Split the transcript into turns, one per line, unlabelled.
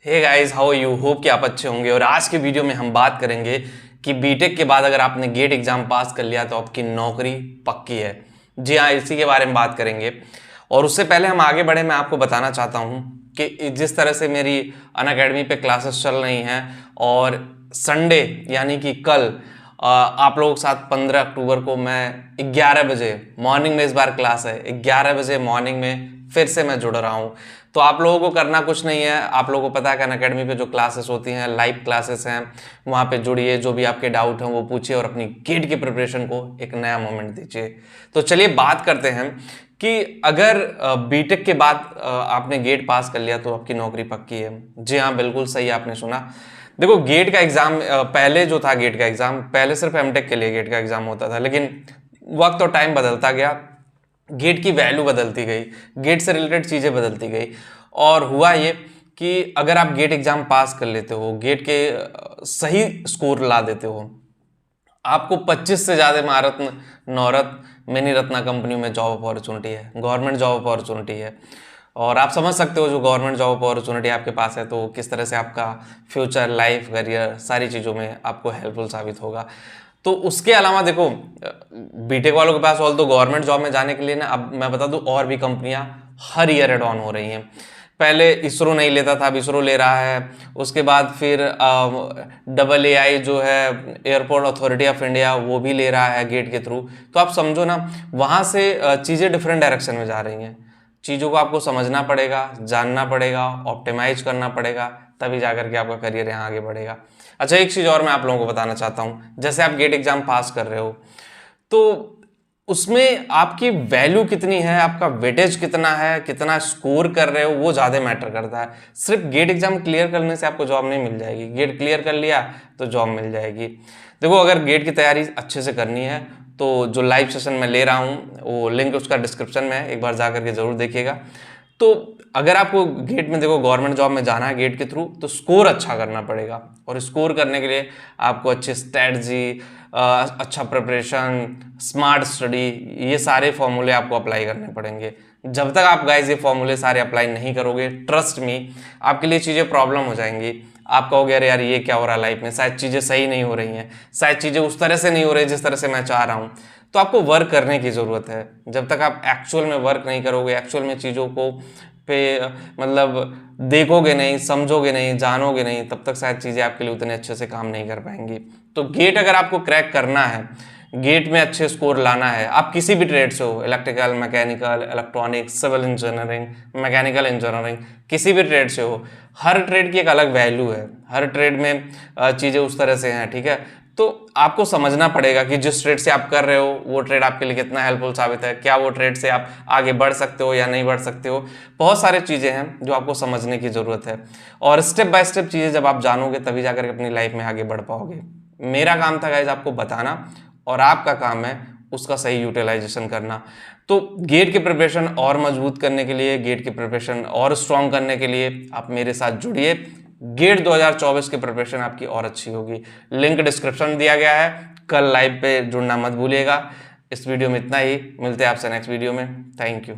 Hey guys, how you hope कि आप अच्छे होंगे। और आज के वीडियो में हम बात करेंगे कि बीटेक के बाद अगर आपने गेट एग्जाम पास कर लिया तो आपकी नौकरी पक्की है। जी हाँ, इसी के बारे में बात करेंगे। और उससे पहले हम आगे बढ़े, मैं आपको बताना चाहता हूँ कि जिस तरह से मेरी अनअकैडमी पे क्लासेस चल रही हैं और संडे यानी कि कल आप लोगों के साथ 15 अक्टूबर को मैं 11 बजे मॉर्निंग में, इस बार क्लास है 11 बजे मॉर्निंग में, फिर से मैं जुड़ रहा हूँ। तो आप लोगों को करना कुछ नहीं है, आप लोगों को पता है कि अनअकैडमी पे जो क्लासेस होती हैं लाइव क्लासेस हैं, वहाँ पे जुड़िए, जो भी आपके डाउट हैं वो पूछिए और अपनी गेट की प्रिपरेशन को एक नया मोमेंट दीजिए। तो चलिए बात करते हैं कि अगर बीटेक के बाद आपने गेट पास कर लिया तो आपकी नौकरी पक्की है। जी हाँ, बिल्कुल सही आपने सुना। देखो, गेट का एग्जाम पहले जो था, गेट का एग्जाम पहले सिर्फ एमटेक के लिए गेट का एग्जाम होता था, लेकिन वक्त और टाइम बदलता गया, गेट की वैल्यू बदलती गई, गेट से रिलेटेड चीज़ें बदलती गई। और हुआ ये कि अगर आप गेट एग्जाम पास कर लेते हो, गेट के सही स्कोर ला देते हो, आपको 25 से ज़्यादा महारत्न, नवरत्न, मिनी रत्ना कंपनी में जॉब अपॉर्चुनिटी है, गवर्नमेंट जॉब अपॉर्चुनिटी है। और आप समझ सकते हो जो गवर्नमेंट जॉब अपॉर्चुनिटी आपके पास है तो किस तरह से आपका फ्यूचर, लाइफ, करियर, सारी चीज़ों में आपको हेल्पफुल साबित होगा। तो उसके अलावा देखो, बीटेक वालों के पास ऑल तो गवर्नमेंट जॉब में जाने के लिए ना, अब मैं बता दूं, और भी कंपनियां हर ईयर एड ऑन हो रही हैं। पहले इसरो नहीं लेता था, अब इसरो ले रहा है। उसके बाद फिर AAI जो है, एयरपोर्ट अथॉरिटी ऑफ इंडिया, वो भी ले रहा है गेट के थ्रू। तो आप समझो ना, वहाँ से चीज़ें डिफरेंट डायरेक्शन में जा रही हैं। चीज़ों को आपको समझना पड़ेगा, जानना पड़ेगा, ऑप्टिमाइज करना पड़ेगा, तभी जाकर के आपका करियर यहाँ आगे बढ़ेगा। अच्छा, एक चीज़ और मैं आप लोगों को बताना चाहता हूँ। जैसे आप गेट एग्जाम पास कर रहे हो तो उसमें आपकी वैल्यू कितनी है, आपका वेटेज कितना है, कितना स्कोर कर रहे हो, वो ज़्यादा मैटर करता है। सिर्फ गेट एग्जाम क्लियर करने से आपको जॉब नहीं मिल जाएगी। गेट क्लियर कर लिया तो जॉब मिल जाएगी। देखो, अगर गेट की तैयारी अच्छे से करनी है तो जो लाइव सेशन मैं ले रहा हूँ वो लिंक उसका डिस्क्रिप्शन में है, एक बार जा करके ज़रूर देखिएगा। तो अगर आपको गेट में, देखो, गवर्नमेंट जॉब में जाना है गेट के थ्रू, तो स्कोर अच्छा करना पड़ेगा। और स्कोर करने के लिए आपको अच्छी स्ट्रेटजी, अच्छा प्रिपरेशन, स्मार्ट स्टडी, ये सारे फॉर्मूले आपको अप्लाई करने पड़ेंगे। जब तक आप गाइज ये फॉर्मूले सारे अप्लाई नहीं करोगे, ट्रस्ट मी, आपके लिए चीज़ें प्रॉब्लम हो जाएंगी। आप कहोगे अरे यार ये क्या हो रहा है लाइफ में, शायद चीज़ें सही नहीं हो रही हैं, शायद चीज़ें उस तरह से नहीं हो रही जिस तरह से मैं चाह रहा हूँ। तो आपको वर्क करने की ज़रूरत है। जब तक आप एक्चुअल में वर्क नहीं करोगे, एक्चुअल में चीज़ों को पे मतलब देखोगे नहीं, समझोगे नहीं, जानोगे नहीं, तब तक शायद चीज़ें आपके लिए उतने अच्छे से काम नहीं कर पाएंगी। तो गेट अगर आपको क्रैक करना है, गेट में अच्छे स्कोर लाना है, आप किसी भी ट्रेड से हो, electrical, mechanical, electronics, civil engineering, mechanical engineering, किसी भी ट्रेड से हो, हर ट्रेड की एक अलग वैल्यू है, हर ट्रेड में चीज़ें उस तरह से हैं, ठीक है। तो आपको समझना पड़ेगा कि जिस ट्रेड से आप कर रहे हो वो ट्रेड आपके लिए कितना हेल्पफुल साबित है, क्या वो ट्रेड से आप आगे बढ़ सकते हो या नहीं बढ़ सकते हो। बहुत सारे चीज़ें हैं जो आपको समझने की ज़रूरत है, और स्टेप बाय स्टेप चीज़ें जब आप जानोगे तभी जाकर के अपनी लाइफ में आगे बढ़ पाओगे। मेरा काम था गाइज आपको बताना, और आपका काम है उसका सही यूटिलाइजेशन करना। तो गेट की प्रिपरेशन और मजबूत करने के लिए, गेट की प्रिपरेशन और स्ट्रॉन्ग करने के लिए आप मेरे साथ जुड़िए। गेट 2024 की प्रिपरेशन आपकी और अच्छी होगी। लिंक डिस्क्रिप्शन में दिया गया है। कल लाइव पे जुड़ना मत भूलिएगा। इस वीडियो में इतना ही, मिलते हैं आपसे नेक्स्ट वीडियो में। Thank you.